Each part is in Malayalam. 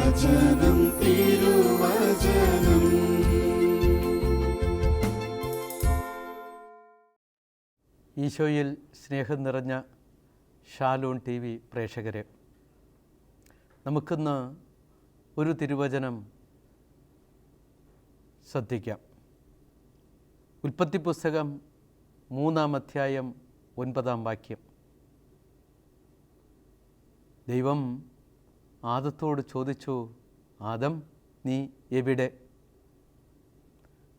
തിരുവചനം തിരുവചനം. ഈശോയിൽ സ്നേഹം നിറഞ്ഞ ഷാലോൺ ടി വി പ്രേക്ഷകരെ, നമുക്കിന്ന് ഒരു തിരുവചനം ശ്രദ്ധിക്കാം. ഉൽപ്പത്തി പുസ്തകം 3-ാം അധ്യായം 9-ാം വാക്യം. ദൈവം ആദത്തോട് ചോദിച്ചു, ആദം, നീ എവിടെ?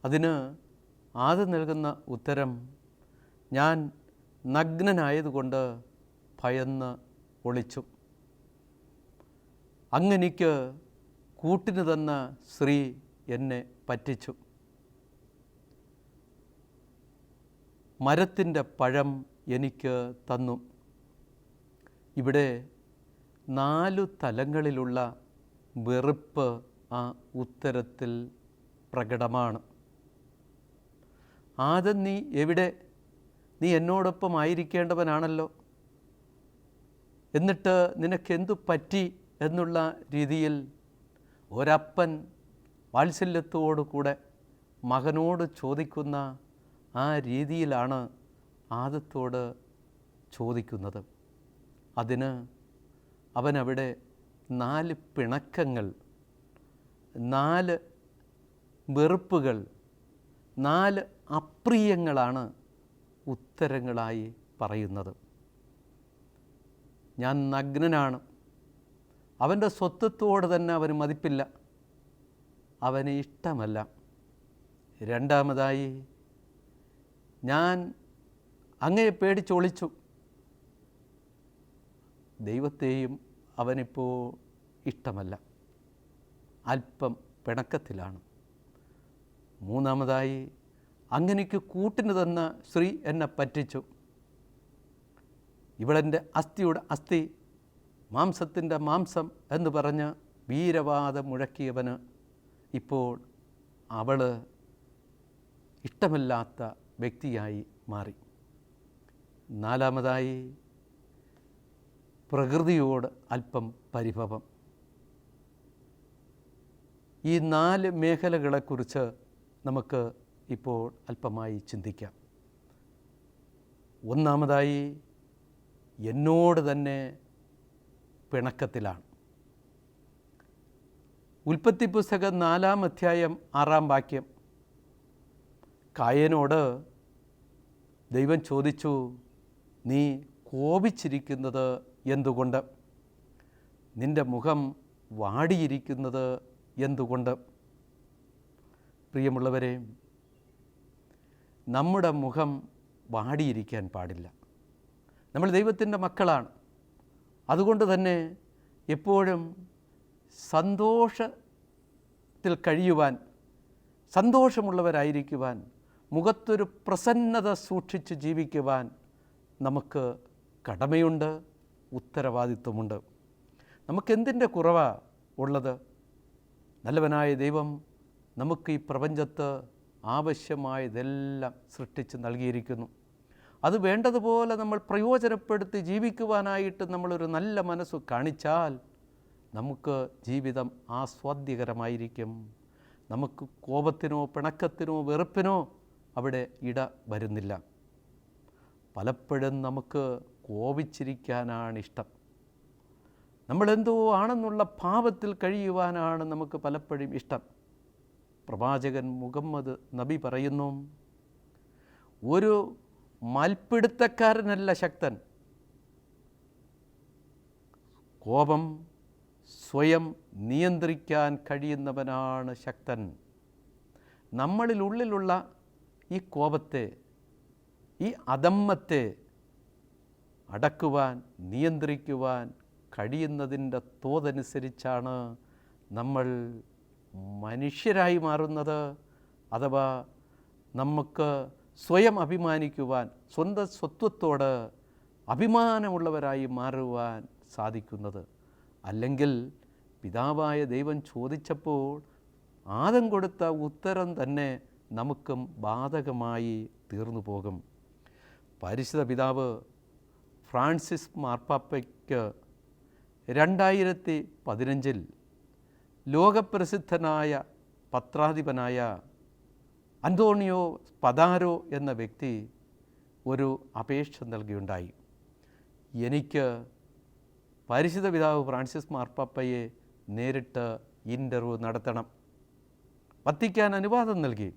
അതിന് ആദം നൽകുന്ന ഉത്തരം, ഞാൻ നഗ്നനായതുകൊണ്ട് ഭയന്ന് ഒളിച്ചു. അങ്ങെനിക്ക് കൂട്ടിന് തന്ന സ്ത്രീ എന്നെ പറ്റിച്ചു. മരത്തിൻ്റെ പഴം എനിക്ക് തന്നു. ഇവിടെ 4 തലങ്ങളിലുള്ള വെറുപ്പ് ആ ഉത്തരത്തിൽ പ്രകടമാണ്. ആദം, നീ എവിടെ? നീ എന്നോടൊപ്പം ആയിരിക്കേണ്ടവനാണല്ലോ, എന്നിട്ട് നിനക്കെന്തു പറ്റി എന്നുള്ള രീതിയിൽ ഒരപ്പൻ വാത്സല്യത്തോടു കൂടെ മകനോട് ചോദിക്കുന്ന ആ രീതിയിലാണ് ആദത്തോട് ചോദിക്കുന്നത്. അതിന് അവനവിടെ 4 പിണക്കങ്ങൾ, 4 വെറുപ്പുകൾ, 4 അപ്രിയങ്ങളാണ് ഉത്തരങ്ങളായി പറയുന്നത്. ഞാൻ നഗ്നനാണ്. അവൻ്റെ സ്വത്വത്തോട് തന്നെ അവന് മതിപ്പില്ല, അവന് ഇഷ്ടമല്ല. രണ്ടാമതായി, ഞാൻ അങ്ങയെ പേടിച്ചൊളിച്ചു. ദൈവത്തെയും അവനിപ്പോൾ ഇഷ്ടമല്ല, അല്പം പിണക്കത്തിലാണ്. മൂന്നാമതായി, അങ്ങനെക്ക് കൂട്ടിന് തന്ന സ്ത്രീ എന്നെ പറ്റിച്ചു. ഇവളെൻ്റെ അസ്ഥിയുടെ അസ്ഥി, മാംസത്തിൻ്റെ മാംസം എന്ന് പറഞ്ഞ് വീരവാദം മുഴക്കിയവന് ഇപ്പോൾ അവൾ ഇഷ്ടമില്ലാത്ത വ്യക്തിയായി മാറി. നാലാമതായി, പ്രകൃതിയോട് അല്പം പരിഭവം. ഈ 4 മേഖലകളെക്കുറിച്ച് നമുക്ക് ഇപ്പോൾ അല്പമായി ചിന്തിക്കാം. ഒന്നാമതായി, എന്നോട് തന്നെ പിണക്കത്തിലാണ്. ഉൽപ്പത്തി പുസ്തകം 4-ാം അധ്യായം 6-ാം വാക്യം. കായനോട് ദൈവം ചോദിച്ചു, നീ കോപിച്ചിരിക്കുന്നത് എന്തുകൊണ്ട്? നിൻ്റെ മുഖം വാടിയിരിക്കുന്നത് എന്തുകൊണ്ട്? പ്രിയമുള്ളവരെ, നമ്മുടെ മുഖം വാടിയിരിക്കാൻ പാടില്ല. നമ്മൾ ദൈവത്തിൻ്റെ മക്കളാണ്. അതുകൊണ്ട് തന്നെ എപ്പോഴും സന്തോഷത്തിൽ കഴിയുവാൻ, സന്തോഷമുള്ളവരായിരിക്കുവാൻ, മുഖത്തൊരു പ്രസന്നത സൂക്ഷിച്ച് ജീവിക്കുവാൻ നമുക്ക് കടമയുണ്ട്, ഉത്തരവാദിത്വമുണ്ട്. നമുക്കെന്തിൻ്റെ കുറവാണ് ഉള്ളത്? നല്ലവനായ ദൈവം നമുക്ക് ഈ പ്രപഞ്ചത്ത് ആവശ്യമായതെല്ലാം സൃഷ്ടിച്ച് നൽകിയിരിക്കുന്നു. അത് വേണ്ടതുപോലെ നമ്മൾ പ്രയോജനപ്പെടുത്തി ജീവിക്കുവാനായിട്ട് നമ്മളൊരു നല്ല മനസ്സ് കാണിച്ചാൽ നമുക്ക് ജീവിതം ആസ്വാദ്യകരമായിരിക്കും. നമുക്ക് കോപത്തിനോ പിണക്കത്തിനോ വെറുപ്പിനോ അവിടെ ഇട വരുന്നില്ല. പലപ്പോഴും നമുക്ക് കോപിച്ചിരിക്കാനാണ് ഇഷ്ടം. നമ്മളെന്തോ ആണെന്നുള്ള ഭാവത്തിൽ കഴിയുവാനാണ് നമുക്ക് പലപ്പോഴും ഇഷ്ടം. പ്രവാചകൻ മുഹമ്മദ് നബി പറയുന്നു, ഒരു മൽപ്പിടുത്തക്കാരനല്ല ശക്തൻ, കോപം സ്വയം നിയന്ത്രിക്കാൻ കഴിയുന്നവനാണ് ശക്തൻ. നമ്മളിലുള്ളിലുള്ള ഈ കോപത്തെ, ഈ അധമ്മത്തെ അടക്കുവാൻ, നിയന്ത്രിക്കുവാൻ കഴിയുന്നതിൻ്റെ തോതനുസരിച്ചാണ് നമ്മൾ മനുഷ്യരായി മാറുന്നത്. അഥവാ നമുക്ക് സ്വയം അഭിമാനിക്കുവാൻ, സ്വന്തം സ്വത്വത്തോട് അഭിമാനമുള്ളവരായി മാറുവാൻ സാധിക്കുന്നത്. അല്ലെങ്കിൽ പിതാവായ ദൈവം ചോദിച്ചപ്പോൾ ആദം കൊടുത്ത ഉത്തരം തന്നെ നമുക്കും ബാധകമായി തീർന്നു പോകും. പരിശുദ്ധ പിതാവ് ഫ്രാൻസിസ് മാർപ്പാപ്പയ്ക്ക് 2015 ലോകപ്രസിദ്ധനായ പത്രാധിപനായ അന്തോണിയോ സ്പദാരോ എന്ന വ്യക്തി ഒരു അപേക്ഷ നൽകിയുണ്ടായി. എനിക്ക് പരിശുദ്ധ പിതാവ് ഫ്രാൻസിസ് മാർപ്പാപ്പയെ നേരിട്ട് ഇൻ്റർവ്യൂ നടത്തണം. വത്തിക്കാൻ അനുവാദം നൽകി.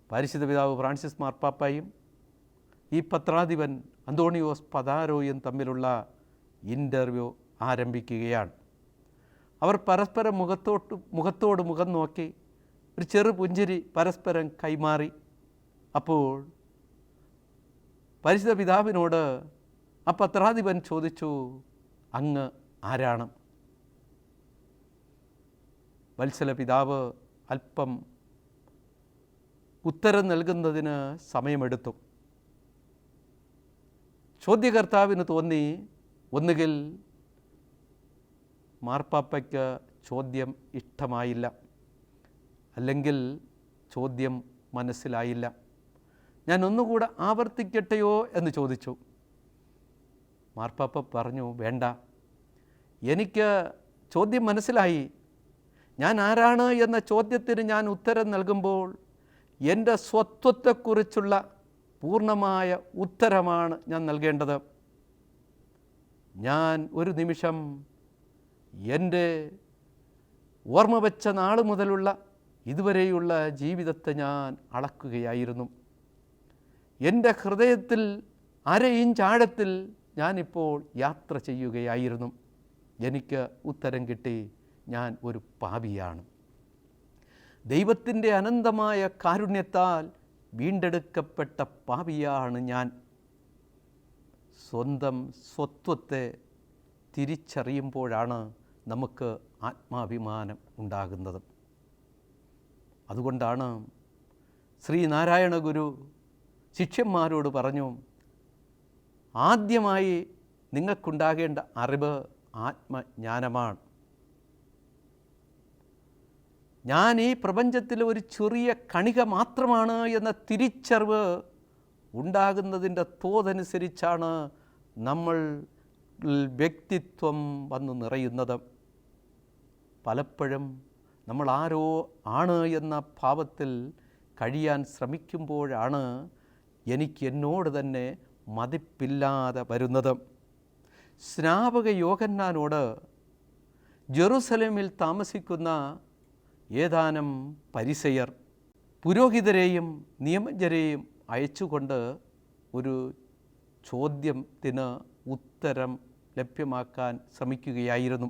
പരിശുദ്ധ പിതാവ് ഫ്രാൻസിസ് മാർപ്പാപ്പയും ഈ പത്രാധിപൻ അന്തോണിയോ സ്പദാരോയും തമ്മിലുള്ള ഇൻ്റർവ്യൂ ആരംഭിക്കുകയാണ്. അവർ പരസ്പരം മുഖത്തോട് മുഖം നോക്കി ഒരു ചെറു പുഞ്ചിരി പരസ്പരം കൈമാറി. അപ്പോൾ പരിശുദ്ധ പിതാവിനോട് ആ പത്രാധിപൻ ചോദിച്ചു, അങ്ങ് ആരാണ്? വത്സല പിതാവ് അല്പം ഉത്തരം നൽകുന്നതിന് സമയമെടുത്തു. ചോദ്യകർത്താവിന് തോന്നി ഒന്നുകിൽ മാർപ്പാപ്പയ്ക്ക് ചോദ്യം ഇഷ്ടമായില്ല, അല്ലെങ്കിൽ ചോദ്യം മനസ്സിലായില്ല. ഞാൻ ഒന്നുകൂടെ ആവർത്തിക്കട്ടെയോ എന്ന് ചോദിച്ചു. മാർപ്പാപ്പ പറഞ്ഞു, വേണ്ട, എനിക്ക് ചോദ്യം മനസ്സിലായി. ഞാൻ ആരാണ് എന്ന ചോദ്യത്തിന് ഞാൻ ഉത്തരം നൽകുമ്പോൾ എൻ്റെ സ്വത്വത്തെക്കുറിച്ചുള്ള പൂർണ്ണമായ ഉത്തരമാണ് ഞാൻ നൽകേണ്ടത്. ഞാൻ ഒരു നിമിഷം എൻ്റെ ഓർമ്മ വെച്ച നാൾ മുതലുള്ള ഇതുവരെയുള്ള ജീവിതത്തെ ഞാൻ അളക്കുകയായിരുന്നു. എൻ്റെ ഹൃദയത്തിൽ അര ഇഞ്ച് ആഴത്തിൽ ഞാനിപ്പോൾ യാത്ര ചെയ്യുകയായിരുന്നു. എനിക്ക് ഉത്തരം കിട്ടി, ഞാൻ ഒരു പാപിയാണ്. ദൈവത്തിൻ്റെ അനന്തമായ കാരുണ്യത്താൽ വീണ്ടെടുക്കപ്പെട്ട പാപിയാണ് ഞാൻ. സ്വന്തം സ്വത്വത്തെ തിരിച്ചറിയുമ്പോഴാണ് നമുക്ക് ആത്മാഭിമാനം ഉണ്ടാകുന്നത്. അതുകൊണ്ടാണ് ശ്രീനാരായണ ഗുരു ശിഷ്യന്മാരോട് പറഞ്ഞു, ആദ്യമായി നിങ്ങൾക്കുണ്ടാകേണ്ട അറിവ് ആത്മജ്ഞാനമാണ്. ഞാൻ ഈ പ്രപഞ്ചത്തിലെ ഒരു ചെറിയ കണിക മാത്രമാണ് എന്ന തിരിച്ചറിവ് ഉണ്ടാകുന്നതിൻ്റെ തോതനുസരിച്ചാണ് നമ്മൾ വ്യക്തിത്വം വന്നു നിറയുന്നത്. പലപ്പോഴും നമ്മൾ ആരോ ആണ് എന്ന ഭാവത്തിൽ കഴിയാൻ ശ്രമിക്കുമ്പോഴാണ് എനിക്ക് എന്നോട് തന്നെ മതിപ്പില്ലാതെ വരുന്നത്. സ്നാപക യോഹന്നാനോട് ജെറുസലേമിൽ താമസിക്കുന്ന ഏതാനും പരിസയർ പുരോഹിതരെയും നിയമജ്ഞരെയും അയച്ചുകൊണ്ട് ഒരു ചോദ്യത്തിന് ഉത്തരം ലഭ്യമാക്കാൻ ശ്രമിക്കുകയായിരുന്നു.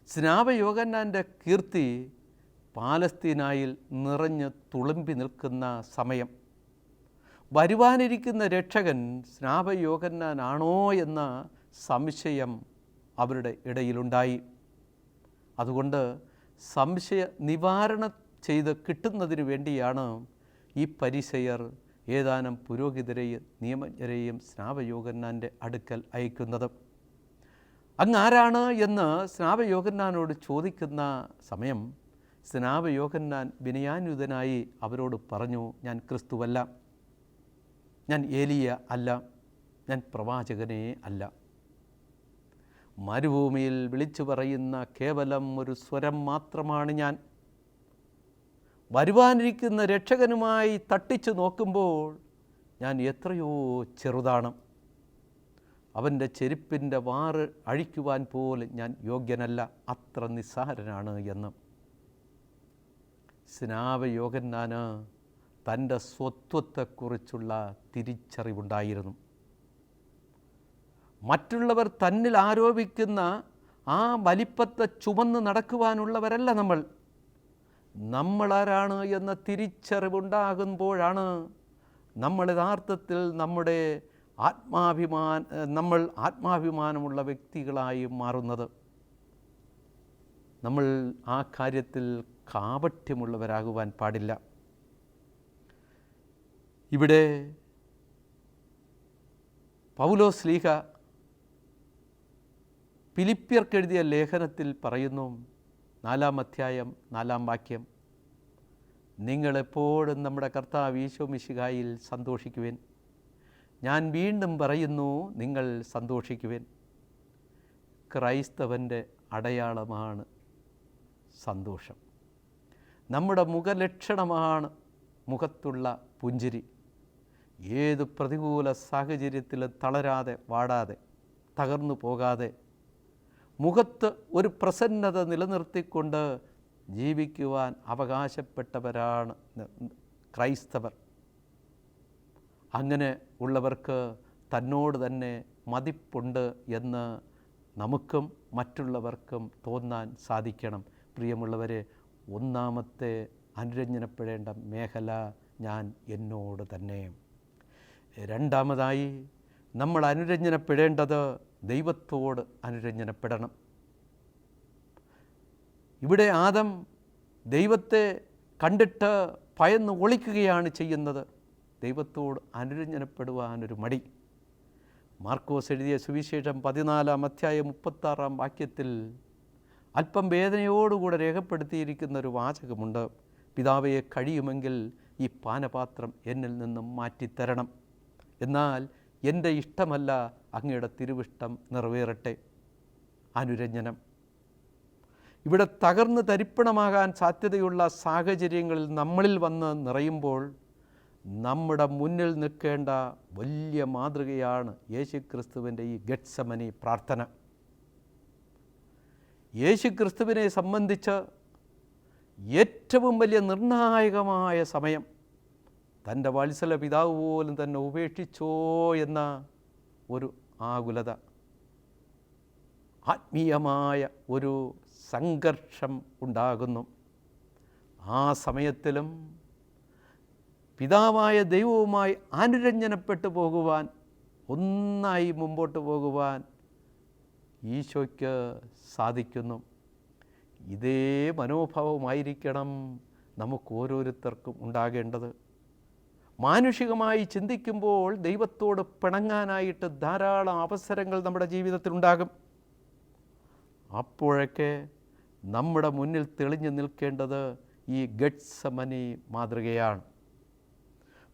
സ്നാപക യോഹന്നാൻ്റെ കീർത്തി പാലസ്തീനായിൽ നിറഞ്ഞ് തുളുമ്പി നിൽക്കുന്ന സമയം. വരുവാനിരിക്കുന്ന രക്ഷകൻ സ്നാപക യോഹന്നാനാണോ എന്ന സംശയം അവരുടെ ഇടയിലുണ്ടായി. അതുകൊണ്ട് സംശയ നിവാരണം ചെയ്ത് കിട്ടുന്നതിന് വേണ്ടിയാണ് ഈ പരിസയർ ഏതാനും പുരോഹിതരെയും നിയമജ്ഞരെയും സ്നാപക യോഹന്നാൻ്റെ അടുക്കൽ അയക്കുന്നത്. അങ്ങ് ആരാണ് എന്ന് സ്നാപക യോഹന്നാനോട് ചോദിക്കുന്ന സമയം സ്നാപക യോഹന്നാൻ വിനയാന്വിതനായി അവരോട് പറഞ്ഞു, ഞാൻ ക്രിസ്തുവല്ല, ഞാൻ ഏലിയ അല്ല, ഞാൻ പ്രവാചകനേ അല്ല. മരുഭൂമിയിൽ വിളിച്ചു പറയുന്ന കേവലം ഒരു സ്വരം മാത്രമാണ് ഞാൻ. വരുവാനിരിക്കുന്ന രക്ഷകനുമായി തട്ടിച്ചു നോക്കുമ്പോൾ ഞാൻ എത്രയോ ചെറുതാണ്. അവൻ്റെ ചെരുപ്പിൻ്റെ വാറ് അഴിക്കുവാൻ പോലും ഞാൻ യോഗ്യനല്ല, അത്ര നിസ്സാരനാണ് എന്ന്. സ്നാപക യോഹന്നാന് തൻ്റെ സ്വത്വത്തെക്കുറിച്ചുള്ള തിരിച്ചറിവുണ്ടായിരുന്നു. മറ്റുള്ളവർ തന്നിൽ ആരോപിക്കുന്ന ആ വലിപ്പത്തെ ചുമന്ന് നടക്കുവാനുള്ളവരല്ല നമ്മൾ. നമ്മളാരാണ് എന്ന തിരിച്ചറിവുണ്ടാകുമ്പോഴാണ് നമ്മൾ യഥാർത്ഥത്തിൽ നമ്മൾ ആത്മാഭിമാനമുള്ള വ്യക്തികളായി മാറുന്നത്. നമ്മൾ ആ കാര്യത്തിൽ കാപട്യമുള്ളവരാകുവാൻ പാടില്ല. ഇവിടെ പൗലോസ് ശ്ലീഹ ഫിലിപ്പിയർക്കെഴുതിയ ലേഖനത്തിൽ പറയുന്നു, 4-ാം അധ്യായം 4-ാം വാക്യം, നിങ്ങളെപ്പോഴും നമ്മുടെ കർത്താവ് ഈശോ മിശിഹായിൽ സന്തോഷിക്കുവിൻ. ഞാൻ വീണ്ടും പറയുന്നു, നിങ്ങൾ സന്തോഷിക്കുവിൻ. ക്രൈസ്തവൻ്റെ അടയാളമാണ് സന്തോഷം. നമ്മുടെ മുഖലക്ഷണമാണ് മുഖത്തുള്ള പുഞ്ചിരി. ഏത് പ്രതികൂല സാഹചര്യത്തിലും തളരാതെ, വാടാതെ, തകർന്നു പോകാതെ മുഖത്ത് ഒരു പ്രസന്നത നിലനിർത്തിക്കൊണ്ട് ജീവിക്കുവാൻ അവകാശപ്പെട്ടവരാണ് ക്രൈസ്തവർ. അങ്ങനെ ഉള്ളവർക്ക് തന്നോട് തന്നെ മതിപ്പുണ്ട് എന്ന് നമുക്കും മറ്റുള്ളവർക്കും തോന്നാൻ സാധിക്കണം. പ്രിയമുള്ളവരെ, ഒന്നാമത്തെ അനുരഞ്ജനപ്പെടേണ്ട മേഖല ഞാൻ എന്നോട് തന്നെ. രണ്ടാമതായി നമ്മൾ അനുരഞ്ജനപ്പെടേണ്ടത് ദൈവത്തോട് അനുരഞ്ജനപ്പെടണം. ഇവിടെ ആദം ദൈവത്തെ കണ്ടിട്ട് ഭയന്ന് ഒളിക്കുകയാണ് ചെയ്യുന്നത്. ദൈവത്തോട് അനുരഞ്ജനപ്പെടുവാനൊരു മടി. മാർക്കോസ് എഴുതിയ സുവിശേഷം 14-ാം അധ്യായം 36-ാം വാക്യത്തിൽ അല്പം വേദനയോടുകൂടെ രേഖപ്പെടുത്തിയിരിക്കുന്ന ഒരു വാചകമുണ്ട്. പിതാവേ, കഴിയുമെങ്കിൽ ഈ പാനപാത്രം എന്നിൽ നിന്നും മാറ്റിത്തരണം, എന്നാൽ എൻ്റെ ഇഷ്ടമല്ല അങ്ങയുടെ തിരുവിഷ്ടം നിറവേറട്ടെ. അനുരഞ്ജനം. ഇവിടെ തകർന്ന് തരിപ്പണമാകാൻ സാധ്യതയുള്ള സാഹചര്യങ്ങളിൽ നമ്മളിൽ വന്ന് നിറയുമ്പോൾ നമ്മുടെ മുന്നിൽ നിൽക്കേണ്ട വലിയ മാതൃകയാണ് യേശുക്രിസ്തുവിൻ്റെ ഈ ഗെത്സമനി പ്രാർത്ഥന. യേശുക്രിസ്തുവിനെ സംബന്ധിച്ച് ഏറ്റവും വലിയ നിർണായകമായ സമയം, തൻ്റെ വത്സല പിതാവ് പോലും തന്നെ ഉപേക്ഷിച്ചോ എന്ന ഒരു ആകുലത, ആത്മീയമായ ഒരു സംഘർഷം ഉണ്ടാകുന്നു. ആ സമയത്തിലും പിതാവായ ദൈവവുമായി അനുരഞ്ജനപ്പെട്ടു പോകുവാൻ, ഒന്നായി മുമ്പോട്ട് പോകുവാൻ ഈശോയ്ക്ക് സാധിക്കുന്നു. ഇതേ മനോഭാവമായിരിക്കണം നമുക്ക് ഓരോരുത്തർക്കും ഉണ്ടാകേണ്ടത്. മാനുഷികമായി ചിന്തിക്കുമ്പോൾ ദൈവത്തോട് പിണങ്ങാനായിട്ട് ധാരാളം അവസരങ്ങൾ നമ്മുടെ ജീവിതത്തിലുണ്ടാകും. അപ്പോഴൊക്കെ നമ്മുടെ മുന്നിൽ തെളിഞ്ഞു നിൽക്കേണ്ടത് ഈ ഗെത്സമനി മാതൃകയാണ്.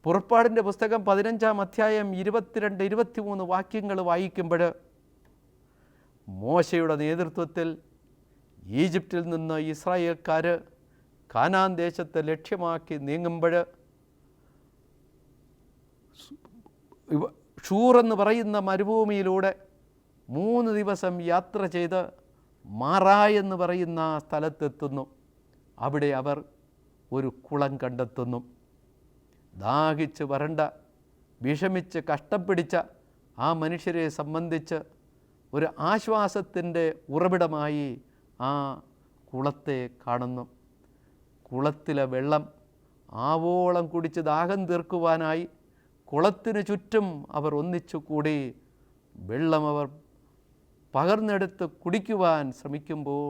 പുറപ്പാടിൻ്റെ പുസ്തകം 15-ാം അധ്യായം 22-23 വാക്യങ്ങൾ വായിക്കുമ്പോൾ മോശയുടെ നേതൃത്വത്തിൽ ഈജിപ്തിൽ നിന്ന് ഇസ്രായേൽക്കാർ കാനാൻ ദേശത്തെ ലക്ഷ്യമാക്കി നീങ്ങുമ്പോൾ ഷൂർ എന്ന് പറയുന്ന മരുഭൂമിയിലൂടെ 3 ദിവസം യാത്ര ചെയ്ത് മാറാ എന്ന് പറയുന്ന സ്ഥലത്തെത്തുന്നു. അവിടെ അവർ ഒരു കുളം കണ്ടെത്തുന്നു. ദാഹിച്ച് വരണ്ട, വിഷമിച്ച് കഷ്ടം പിടിച്ച ആ മനുഷ്യരെ സംബന്ധിച്ച് ഒരു ആശ്വാസത്തിൻ്റെ ഉറവിടമായി ആ കുളത്തെ കാണുന്നു. കുളത്തിലെ വെള്ളം ആവോളം കുടിച്ച് ദാഹം തീർക്കുവാനായി കുളത്തിനു ചുറ്റും അവർ ഒന്നിച്ചു കൂടി വെള്ളം അവർ പകർന്നെടുത്ത് കുടിക്കുവാൻ ശ്രമിക്കുമ്പോൾ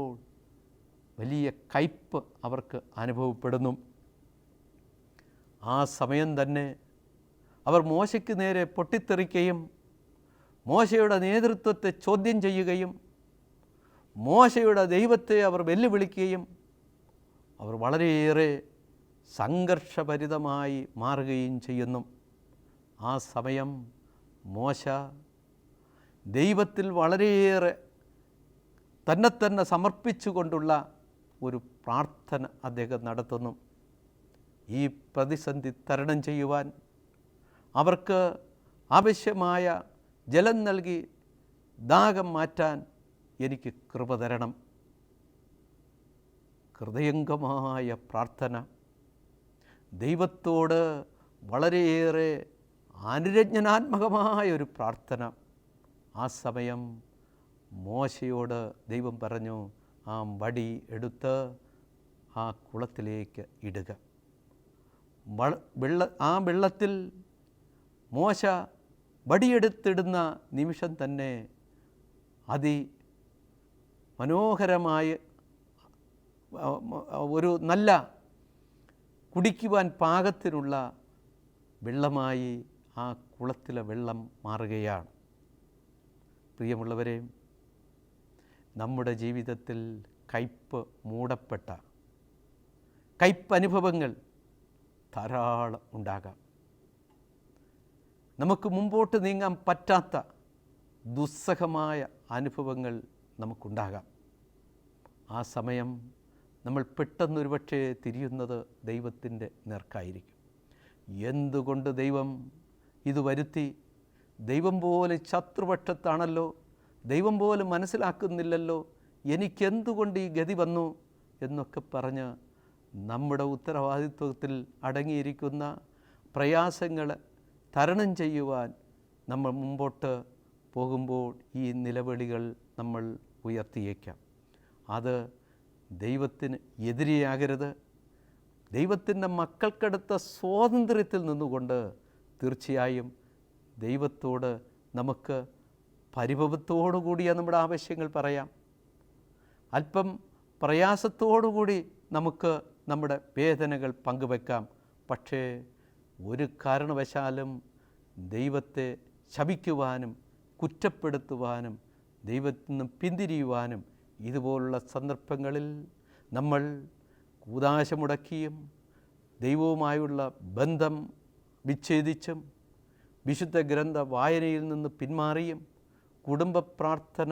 വലിയ കയ്പ് അവർക്ക് അനുഭവപ്പെടുന്നു. ആ സമയം തന്നെ അവർ മോശയ്ക്ക് നേരെ പൊട്ടിത്തെറിക്കുകയും മോശയുടെ നേതൃത്വത്തെ ചോദ്യം ചെയ്യുകയും മോശയുടെ ദൈവത്തെ അവർ വെല്ലുവിളിക്കുകയും അവർ വളരെയേറെ സംഘർഷഭരിതമായി മാറുകയും ചെയ്യുന്നു. ആ സമയം മോശ ദൈവത്തിൽ വളരെയേറെ തന്നെ സമർപ്പിച്ചുകൊണ്ടുള്ള ഒരു പ്രാർത്ഥന അദ്ദേഹം നടത്തുന്നു. ഈ പ്രതിസന്ധി തരണം ചെയ്യുവാൻ അവർക്ക് ആവശ്യമായ ജലം നൽകി ദാഹം മാറ്റാൻ എനിക്ക് കൃപ തരണം. ഹൃദയംഗമായ പ്രാർത്ഥന, ദൈവത്തോട് വളരെയേറെ അനുരഞ്ജനാത്മകമായ ഒരു പ്രാർത്ഥന. ആ സമയം മോശയോട് ദൈവം പറഞ്ഞു, ആ വടി എടുത്ത് ആ കുളത്തിലേക്ക് ഇടുക. ആ വെള്ളത്തിൽ മോശ വടിയെടുത്തിടുന്ന നിമിഷം തന്നെ മനോഹരമായ ഒരു നല്ല കുടിക്കുവാൻ പാകത്തിനുള്ള വെള്ളമായി ആ കുളത്തിലെ വെള്ളം മാറുകയാണ്. പ്രിയമുള്ളവരെ, നമ്മുടെ ജീവിതത്തിൽ കയ്പ് മൂടപ്പെട്ട കയ്പനുഭവങ്ങൾ ധാരാളം ഉണ്ടാകാം. നമുക്ക് മുമ്പോട്ട് നീങ്ങാൻ പറ്റാത്ത ദുസ്സഹമായ അനുഭവങ്ങൾ നമുക്കുണ്ടാകാം. ആ സമയം നമ്മൾ പെട്ടെന്നൊരു പക്ഷേ തിരിയുന്നത് ദൈവത്തിൻ്റെ നേർക്കായിരിക്കും. എന്തുകൊണ്ട് ദൈവം ഇത് വരുത്തി? ദൈവം പോലെ ശത്രുപക്ഷത്താണല്ലോ, ദൈവം പോലും മനസ്സിലാക്കുന്നില്ലല്ലോ, എനിക്കെന്തുകൊണ്ട് ഈ ഗതി വന്നു എന്നൊക്കെ പറഞ്ഞ് നമ്മുടെ ഉത്തരവാദിത്വത്തിൽ അടങ്ങിയിരിക്കുന്ന പ്രയാസങ്ങൾ തരണം ചെയ്യുവാൻ നമ്മൾ മുമ്പോട്ട് പോകുമ്പോൾ ഈ നിലവിളികൾ നമ്മൾ ഉയർത്തിയേക്കാം. അത് ദൈവത്തിന് എതിരെയാകരുത്. ദൈവത്തിൻ്റെ മക്കൾക്കടുത്ത സ്വാതന്ത്ര്യത്തിൽ നിന്നുകൊണ്ട് തീർച്ചയായും ദൈവത്തോട് നമുക്ക് പരിഭവത്തോടു കൂടിയ നമ്മുടെ ആവശ്യങ്ങൾ പറയാം. അല്പം പ്രയാസത്തോടുകൂടി നമുക്ക് നമ്മുടെ വേദനകൾ പങ്കുവെക്കാം. പക്ഷേ ഒരു കാരണവശാലും ദൈവത്തെ ശപിക്കുവാനും കുറ്റപ്പെടുത്തുവാനും ദൈവത്തിൽ നിന്നും പിന്തിരിയുവാനും ഇതുപോലുള്ള സന്ദർഭങ്ങളിൽ നമ്മൾ കൂദാശ മുടക്കിയും ദൈവവുമായുള്ള ബന്ധം വിച്ഛേദിച്ചും വിശുദ്ധ ഗ്രന്ഥ വായനയിൽ നിന്ന് പിന്മാറിയും കുടുംബ പ്രാർത്ഥന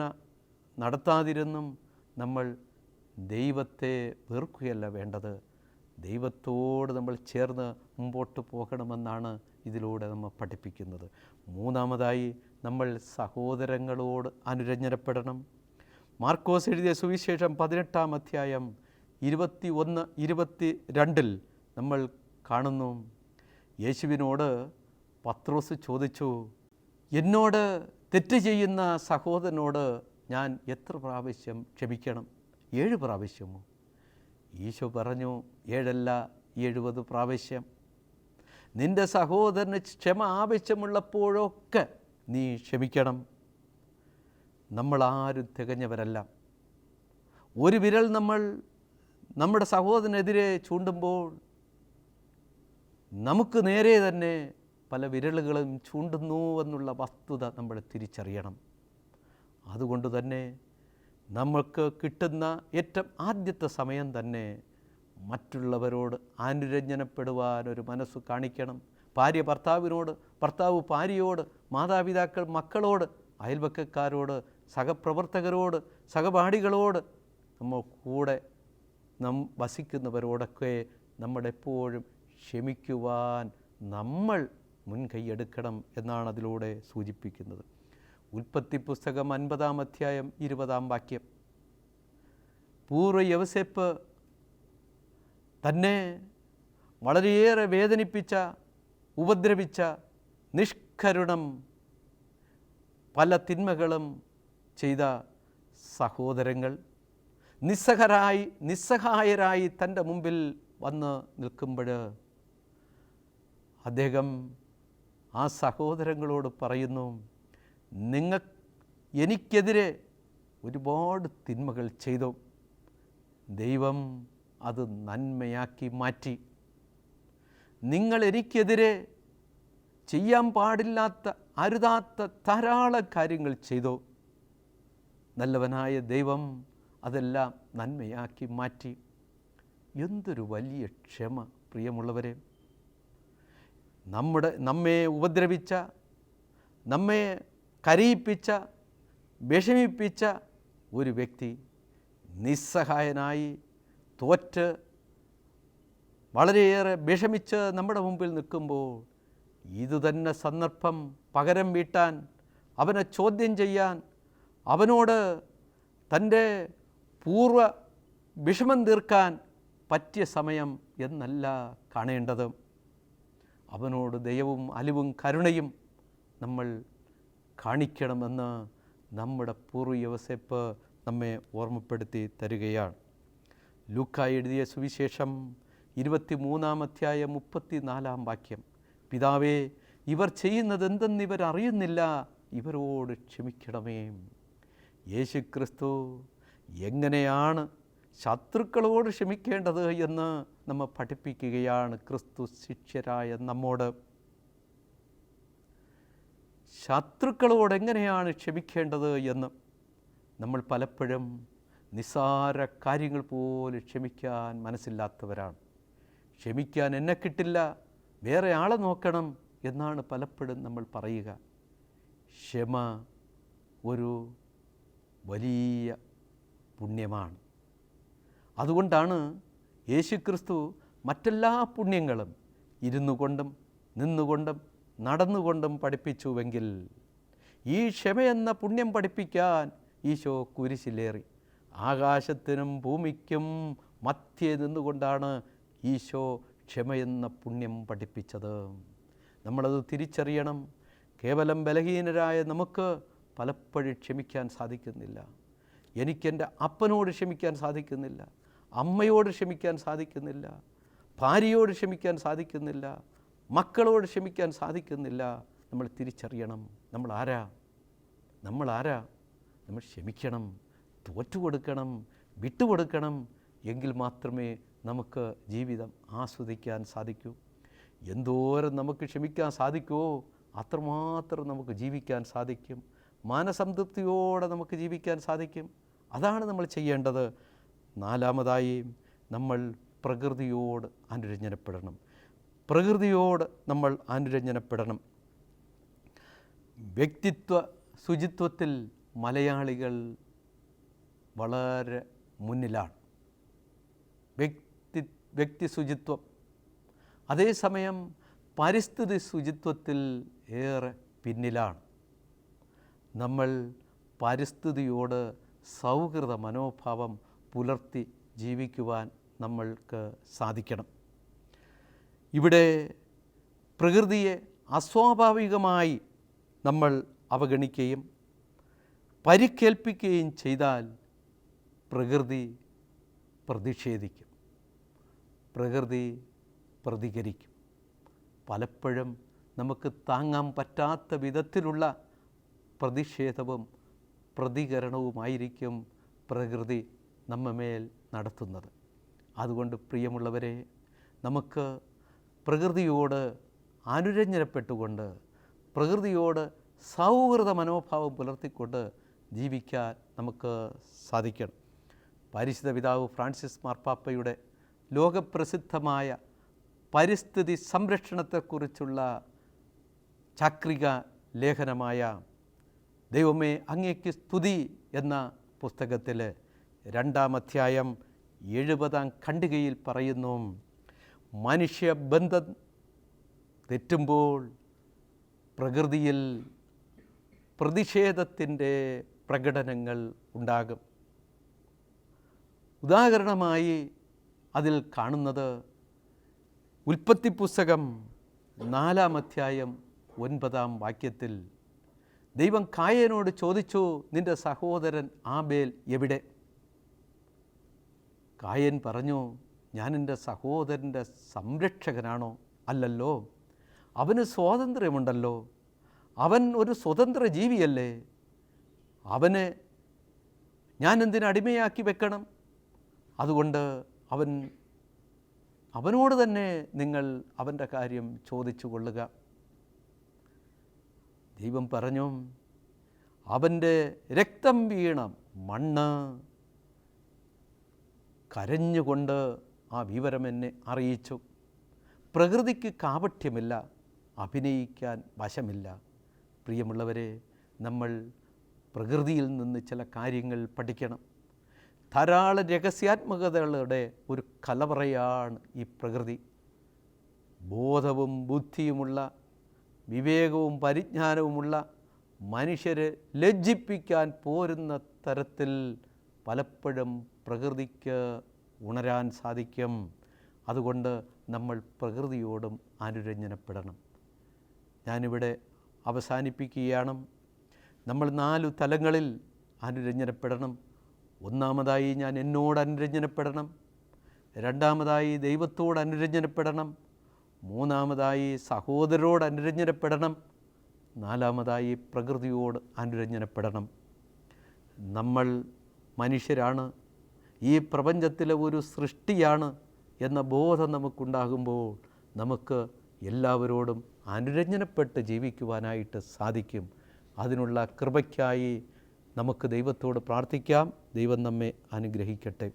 നടത്താതിരുന്നും നമ്മൾ ദൈവത്തെ വെറുക്കുകയല്ല വേണ്ടത്. ദൈവത്തോട് നമ്മൾ ചേർന്ന് മുമ്പോട്ട് പോകണമെന്നാണ് ഇതിലൂടെ നമ്മൾ പഠിപ്പിക്കുന്നത്. മൂന്നാമതായി നമ്മൾ സഹോദരങ്ങളോട് അനുരഞ്ജനപ്പെടണം. മാർക്കോസ് എഴുതിയ സുവിശേഷം 18-ാം അധ്യായം 21-22 നമ്മൾ കാണുന്നു. യേശുവിനോട് പത്രോസ് ചോദിച്ചു, എന്നോട് തെറ്റ് ചെയ്യുന്ന സഹോദരനോട് ഞാൻ എത്ര പ്രാവശ്യം ക്ഷമിക്കണം? 7 പ്രാവശ്യമോ? ഈശോ പറഞ്ഞു, 7 അല്ല 70 പ്രാവശ്യം. നിൻ്റെ സഹോദരന് ക്ഷമ ആവശ്യമുള്ളപ്പോഴൊക്കെ നീ ക്ഷമിക്കണം. നമ്മളാരും തികഞ്ഞവരല്ല. ഒരു വിരൽ നമ്മൾ നമ്മുടെ സഹോദരനെതിരെ ചൂണ്ടുമ്പോൾ നമുക്ക് നേരെ തന്നെ പല വിരലുകളും ചൂണ്ടുന്നു എന്നുള്ള വസ്തുത നമ്മൾ തിരിച്ചറിയണം. അതുകൊണ്ട് തന്നെ നമുക്ക് കിട്ടുന്ന ഏറ്റവും ആദ്യത്തെ സമയം തന്നെ മറ്റുള്ളവരോട് അനുരഞ്ജനപ്പെടുവാനൊരു മനസ്സ് കാണിക്കണം. ഭാര്യ ഭർത്താവിനോട്, ഭർത്താവ് ഭാര്യയോട്, മാതാപിതാക്കൾ മക്കളോട്, അയൽവക്കക്കാരോട്, സഹപ്രവർത്തകരോട്, സഹപാഠികളോട്, നമ്മൾ കൂടെ വസിക്കുന്നവരോടൊക്കെ നമ്മളെപ്പോഴും ക്ഷമിക്കുവാൻ നമ്മൾ മുൻകൈയെടുക്കണം എന്നാണ് അതിലൂടെ സൂചിപ്പിക്കുന്നത്. ഉൽപ്പത്തി പുസ്തകം 50-ാം അധ്യായം 20-ാം വാക്യം. പൂർവ്വ യവസേപ്പ് തന്നെ വളരെയേറെ വേദനിപ്പിച്ച, ഉപദ്രവിച്ച, നിഷ്കരുണം പല തിന്മകളും ചെയ്ത സഹോദരങ്ങൾ നിസ്സഹായരായി തൻ്റെ മുമ്പിൽ വന്ന് നിൽക്കുമ്പോൾ അദ്ദേഹം ആ സഹോദരങ്ങളോട് പറയുന്നു, എനിക്കെതിരെ ഒരുപാട് തിന്മകൾ ചെയ്തു, ദൈവം അത് നന്മയാക്കി മാറ്റി. നിങ്ങൾ എനിക്കെതിരെ ചെയ്യാൻ പാടില്ലാത്ത അരുതാത്ത ധാരാളം കാര്യങ്ങൾ ചെയ്തു, നല്ലവനായ ദൈവം അതെല്ലാം നന്മയാക്കി മാറ്റി. എന്തൊരു വലിയ ക്ഷമ പ്രിയമുള്ളവരെ! നമ്മെ ഉപദ്രവിച്ച, നമ്മെ കരയിപ്പിച്ച, വിഷമിപ്പിച്ച ഒരു വ്യക്തി നിസ്സഹായനായി തോറ്റ് വളരെയേറെ വിഷമിച്ച് നമ്മുടെ മുമ്പിൽ നിൽക്കുമ്പോൾ ഇതുതന്നെ സന്ദർഭം പകരം വീട്ടാൻ, അവനെ ചോദ്യം ചെയ്യാൻ, അവനോട് തൻ്റെ പൂർവ്വ വിഷമം തീർക്കാൻ പറ്റിയ സമയം എന്നല്ല കാണേണ്ടത്. അവനോട് ദയവും അലിവും കരുണയും നമ്മൾ കാണിക്കണമെന്ന് നമ്മുടെ പൂർവ്വ യവസേപ്പ് നമ്മെ ഓർമ്മപ്പെടുത്തി തരികയാണ്. ലൂക്കാ എഴുതിയ സുവിശേഷം 23-ാം അധ്യായം 34-ാം വാക്യം. പിതാവേ, ഇവർ ചെയ്യുന്നത് എന്തെന്നിവർ അറിയുന്നില്ല, ഇവരോട് ക്ഷമിക്കണമേ. യേശുക്രിസ്തു എങ്ങനെയാണ് ശത്രുക്കളോട് ക്ഷമിക്കേണ്ടത് എന്ന് നമ്മെ പഠിപ്പിക്കുകയാണ്. ക്രിസ്തു ശിഷ്യരായ നമ്മോട് ശത്രുക്കളോട് എങ്ങനെയാണ് ക്ഷമിക്കേണ്ടത് എന്ന് നമ്മൾ പലപ്പോഴും നിസ്സാര കാര്യങ്ങൾ പോലും ക്ഷമിക്കാൻ മനസ്സില്ലാത്തവരാണ്. ക്ഷമിക്കാൻ എന്നെ കിട്ടില്ല, വേറെ ആളെ നോക്കണം എന്നാണ് പലപ്പോഴും നമ്മൾ പറയുക. ക്ഷമ ഒരു വലിയ പുണ്യമാണ്. അതുകൊണ്ടാണ് യേശുക്രിസ്തു മറ്റെല്ലാ പുണ്യങ്ങളും ഇരുന്നു കൊണ്ടും നിന്നുകൊണ്ടും നടന്നുകൊണ്ടും പഠിപ്പിച്ചുവെങ്കിൽ ഈ ക്ഷമയെന്ന പുണ്യം പഠിപ്പിക്കാൻ ഈശോ കുരിശിലേറി. ആകാശത്തിനും ഭൂമിക്കും മധ്യേ നിന്നുകൊണ്ടാണ് ഈശോ ക്ഷമയെന്ന പുണ്യം പഠിപ്പിച്ചത്. നമ്മളത് തിരിച്ചറിയണം. കേവലം ബലഹീനരായ നമുക്ക് പലപ്പോഴും ക്ഷമിക്കാൻ സാധിക്കുന്നില്ല. എനിക്കെൻ്റെ അപ്പനോട് ക്ഷമിക്കാൻ സാധിക്കുന്നില്ല, അമ്മയോട് ക്ഷമിക്കാൻ സാധിക്കുന്നില്ല, ഭാര്യയോട് ക്ഷമിക്കാൻ സാധിക്കുന്നില്ല, മക്കളോട് ക്ഷമിക്കാൻ സാധിക്കുന്നില്ല. നമ്മൾ തിരിച്ചറിയണം, നമ്മൾ ആരാ? നമ്മൾ ക്ഷമിക്കണം, തോറ്റുകൊടുക്കണം, വിട്ടുകൊടുക്കണം. എങ്കിൽ മാത്രമേ നമുക്ക് ജീവിതം ആസ്വദിക്കാൻ സാധിക്കൂ. എന്തോരം നമുക്ക് ക്ഷമിക്കാൻ സാധിക്കുമോ അത്രമാത്രം നമുക്ക് ജീവിക്കാൻ സാധിക്കും. മാനസംതൃപ്തിയോടെ നമുക്ക് ജീവിക്കാൻ സാധിക്കും. അതാണ് നമ്മൾ ചെയ്യേണ്ടത്. നാലാമതായി നമ്മൾ പ്രകൃതിയോട് അനുരഞ്ജനപ്പെടണം. വ്യക്തിത്വ ശുചിത്വത്തിൽ മലയാളികൾ വളരെ മുന്നിലാണ്. വ്യക്തി ശുചിത്വം. അതേസമയം പരിസ്ഥിതി ശുചിത്വത്തിൽ ഏറെ പിന്നിലാണ്. നമ്മൾ പരിസ്ഥിതിയോട് സൗഹൃദ മനോഭാവം പുലർത്തി ജീവിക്കുവാൻ നമ്മൾക്ക് സാധിക്കണം. ഇവിടെ പ്രകൃതിയെ അസ്വാഭാവികമായി നമ്മൾ അവഗണിക്കുകയും പരിക്കേൽപ്പിക്കുകയും ചെയ്താൽ പ്രകൃതി പ്രതിഷേധിക്കും, പ്രകൃതി പ്രതികരിക്കും. പലപ്പോഴും നമുക്ക് താങ്ങാൻ പറ്റാത്ത വിധത്തിലുള്ള പ്രതിഷേധവും പ്രതികരണവുമായിരിക്കും പ്രകൃതി നമ്മമേൽ നടത്തുന്നത്. അതുകൊണ്ട് പ്രിയമുള്ളവരെ, നമുക്ക് പ്രകൃതിയോട് അനുരഞ്ജനപ്പെട്ടുകൊണ്ട് പ്രകൃതിയോട് സൗഹൃദ മനോഭാവം പുലർത്തിക്കൊണ്ട് ജീവിക്കാൻ നമുക്ക് സാധിക്കണം. പരിശുദ്ധ പിതാവ് ഫ്രാൻസിസ് മാർപ്പാപ്പയുടെ ലോകപ്രസിദ്ധമായ പരിസ്ഥിതി സംരക്ഷണത്തെക്കുറിച്ചുള്ള ചാക്രിക ലേഖനമായ ദൈവമേ അങ്ങേക്ക് സ്തുതി എന്ന പുസ്തകത്തിൽ 2-ാം അധ്യായം 70-ാം ഖണ്ഡികയിൽ പറയുന്നു, മനുഷ്യബന്ധം തെറ്റുമ്പോൾ പ്രകൃതിയിൽ പ്രതിഷേധത്തിൻ്റെ പ്രകടനങ്ങൾ ഉണ്ടാകും. ഉദാഹരണമായി അതിൽ കാണുന്നത് ഉൽപ്പത്തി പുസ്തകം 4-ാം അധ്യായം 9-ാം വാക്യത്തിൽ ദൈവം കായനോട് ചോദിച്ചു, നിൻ്റെ സഹോദരൻ ആബേൽ എവിടെ? കായൻ പറഞ്ഞു, ഞാൻ എൻ്റെ സഹോദരൻ്റെ സംരക്ഷകനാണോ? അല്ലല്ലോ, അവന് സ്വാതന്ത്ര്യമുണ്ടല്ലോ, അവൻ ഒരു സ്വതന്ത്ര ജീവിയല്ലേ, അവനെ ഞാൻ എന്തിനടിമയാക്കി വെക്കണം? അതുകൊണ്ട് അവനോട് തന്നെ നിങ്ങൾ അവൻ്റെ കാര്യം ചോദിച്ചു കൊള്ളുക. ദൈവം പറഞ്ഞു, അവൻ്റെ രക്തം വീണ മണ്ണ് കരഞ്ഞുകൊണ്ട് ആ വിവരം എന്നെ അറിയിച്ചു. പ്രകൃതിക്ക് കാപട്യമില്ല, അഭിനയിക്കാൻ വശമില്ല. പ്രിയമുള്ളവരെ, നമ്മൾ പ്രകൃതിയിൽ നിന്ന് ചില കാര്യങ്ങൾ പഠിക്കണം. ധാരാളം രഹസ്യാത്മകതകളുടെ ഒരു കലവറയാണ് ഈ പ്രകൃതി. ബോധവും ബുദ്ധിയുമുള്ള, വിവേകവും പരിജ്ഞാനവുമുള്ള മനുഷ്യരെ ലജ്ജിപ്പിക്കാൻ പോരുന്ന തരത്തിൽ പലപ്പോഴും പ്രകൃതിക്ക് ഉണരാൻ സാധിക്കും. അതുകൊണ്ട് നമ്മൾ പ്രകൃതിയോടും അനുരഞ്ജനപ്പെടണം. ഞാനിവിടെ അവസാനിപ്പിക്കുകയാണ്. നമ്മൾ 4 തലങ്ങളിൽ അനുരഞ്ജനപ്പെടണം. ഒന്നാമതായി ഞാൻ എന്നോട് അനുരഞ്ജനപ്പെടണം, രണ്ടാമതായി ദൈവത്തോട് അനുരഞ്ജനപ്പെടണം, മൂന്നാമതായി സഹോദരോട് അനുരഞ്ജനപ്പെടണം, നാലാമതായി പ്രകൃതിയോട് അനുരഞ്ജനപ്പെടണം. നമ്മൾ മനുഷ്യരാണ്, ഈ പ്രപഞ്ചത്തിലെ ഒരു സൃഷ്ടിയാണ് എന്ന ബോധം നമുക്കുണ്ടാകുമ്പോൾ നമുക്ക് എല്ലാവരോടും അനുരഞ്ജനപ്പെട്ട് ജീവിക്കുവാനായിട്ട് സാധിക്കും. അതിനുള്ള കൃപയ്ക്കായി നമുക്ക് ദൈവത്തോട് പ്രാർത്ഥിക്കാം. ദൈവം നമ്മെ അനുഗ്രഹിക്കട്ടെ.